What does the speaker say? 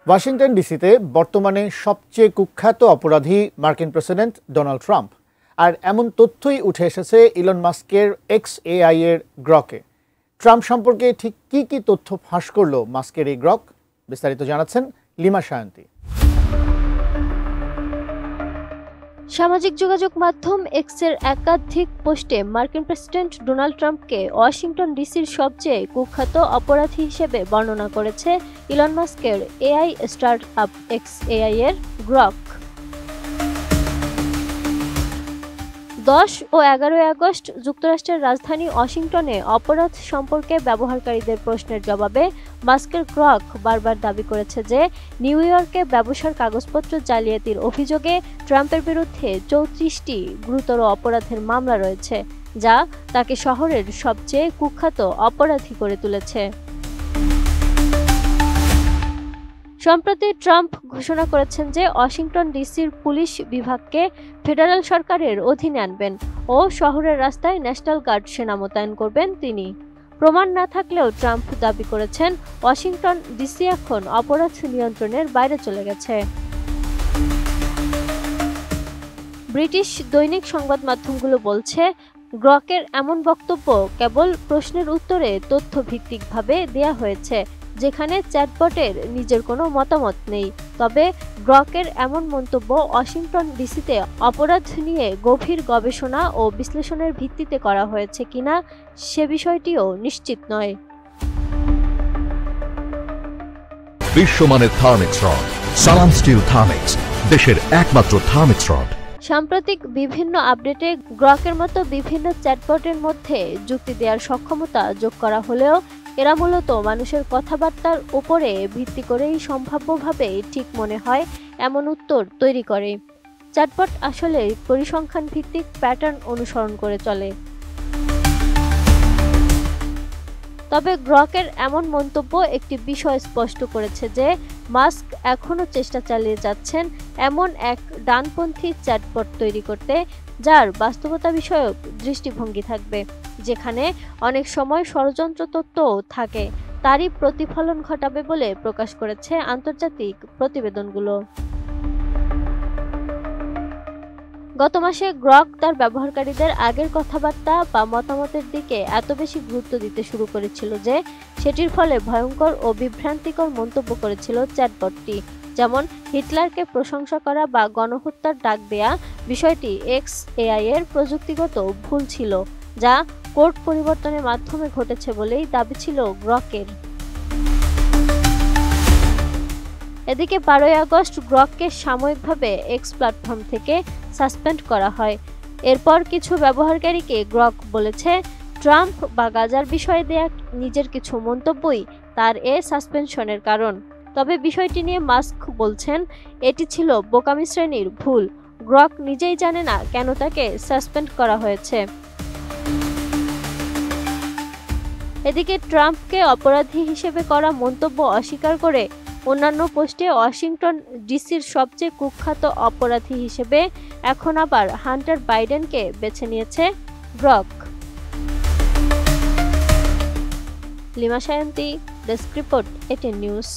Washington ডিসিতে বর্তমানে সবচেয়ে কুখ্যাত অপরাধী মার্কিন প্রেসিডেন্ট ডোনাল্ড ট্রাম্প। আর এমন তথ্যই উঠে এসেছে ইলন মাস্কের XAI এর গ্রকে। ট্রাম্প সম্পর্কে ঠিক কি কি তথ্য ফাঁস করলো মাস্কের এই গ্রক, বিস্তারিত জানাচ্ছেন লিমা সায়ন্তী। সামাজিক যোগাযোগ মাধ্যম এক্সের একাধিক পোস্টে মার্কিন প্রেসিডেন্ট ডোনাল্ড ট্রাম্পকে ওয়াশিংটন ডিসির সবচেয়ে কুখ্যাত অপরাধী হিসেবে বর্ণনা করেছে ইলন মাস্কের AI স্টার্টআপ XAI এর গ্রক। 10 ও 11 আগস্ট যুক্তরাষ্ট্রের রাজধানী ওয়াশিংটনে অপরাধ সম্পর্কে ব্যবহারকারীদের প্রশ্নের জবাবে মাস্কের গ্রক বারবার দাবি করেছে যে নিউ ইয়র্কে ব্যবসার কাগজপত্র জালিয়াতির অভিযোগে ট্রাম্পের বিরুদ্ধে 34টি গুরুতর অপরাধের মামলা রয়েছে, যা তাকে শহরের সবচেয়ে কুখ্যাত অপরাধী করে তুলেছে। সম্প্রতি ট্রাম্প ঘোষণা করেছেন যে ওয়াশিংটন ডিসির পুলিশ বিভাগকে ফেডারেল সরকারের অধীনে আনবেন ও শহরের রাস্তায় ন্যাশনাল গার্ড সেনা মোতায়েন করবেন তিনি। প্রমাণ না থাকলেও ট্রাম্প দাবি করেছেন ওয়াশিংটন ডিসি এখন অপরাধ নিয়ন্ত্রণের বাইরে চলে গেছে। ব্রিটিশ দৈনিক সংবাদ মাধ্যমগুলো বলছে, গ্রকের এমন বক্তব্য কেবল প্রশ্নের উত্তরে তথ্যভিত্তিকভাবে দেয়া হয়েছে, যেখানে চ্যাটবটের নিজের কোনো মতামত নেই। তবে গ্রকের এমন মন্তব্য ওয়াশিংটন ডিসিতে অপরাধ নিয়ে গভীর গবেষণা ও বিশ্লেষণের ভিত্তিতে করা হয়েছে কিনা সে বিষয়টিও নিশ্চিত নয়। বিশ্বমানের থার্মিক্স রড, সালাম স্টিল থার্মিক্স, দেশের একমাত্র থার্মিক্স রড। সাম্প্রতিক বিভিন্ন আপডেটে গ্রকের মতো বিভিন্ন চ্যাটবটের মধ্যে যুক্তি দেওয়ার সক্ষমতা যোগ করা হলেও এরা মূলত মানুষের কথাবার্তার উপরে ভিত্তি করেই সম্ভাব্যভাবে ঠিক মনে হয় এমন উত্তর তৈরি করে। চ্যাটবট আসলে পরিসংখ্যান ভিত্তিক প্যাটার্ন অনুসরণ করে চলে। তবে গ্রকের এমন মন্তব্য একটি বিষয় স্পষ্ট করেছে যে মাস্ক এখনও চেষ্টা চালিয়ে যাচ্ছেন এমন এক ডানপন্থী চ্যাটবট তৈরি করতে, যার বাস্তবতা বিষয়ক দৃষ্টিভঙ্গি থাকবে, যেখানে অনেক সময় ষড়যন্ত্র তত্ত্বও থাকে। তারই প্রতিফলন ঘটাবে বলে প্রকাশ করেছে আন্তর্জাতিক প্রতিবেদনগুলো। গত মাসে গ্রক তার ব্যবহারকারীদের আগের কথাবার্তা বা মতামতের দিকে এত বেশি গুরুত্ব দিতে শুরু করেছিল যে সেটির ফলে ভয়ঙ্কর ও বিভ্রান্তিকর মন্তব্য করেছিল চ্যাটবটটি, যেমন হিটলারকে প্রশংসা করা বা গণহত্যার ডাক দেয়া। বিষয়টি XAI এর প্রযুক্তিগত ভুল ছিল, যা কোড পরিবর্তনের মাধ্যমে ঘটেছে বলেই দাবি ছিল গ্রকের। এদিকে 12 আগস্ট গ্রককে সাময়িকভাবে X প্ল্যাটফর্ম থেকে সাসপেন্ড করা হয়। এরপর কিছু ব্যবহারকারীকে গ্রক বলেছে ট্রাম্প বা গাজার বিষয়ে দেয়া নিজের কিছু মন্তব্যই তার সাসপেনশনের কারণ। তবে বিষয়টি নিয়ে মাস্ক বলছেন এটি ছিল বোকামি শ্রেণীর ভুল। গ্রক নিজেই জানে না কেন তাকে সাসপেন্ড করা হয়েছে। এদিকে ট্রাম্পকে অপরাধী হিসেবে করা মন্তব্য অস্বীকার করে অন্যান্য পোস্টে ওয়াশিংটন ডিসির সবচেয়ে কুখ্যাত অপরাধী হিসেবে এখন আবার হান্টার বাইডেনকে বেছে নিয়েছে Grok. Lima Sayanti, desk report, ATN news.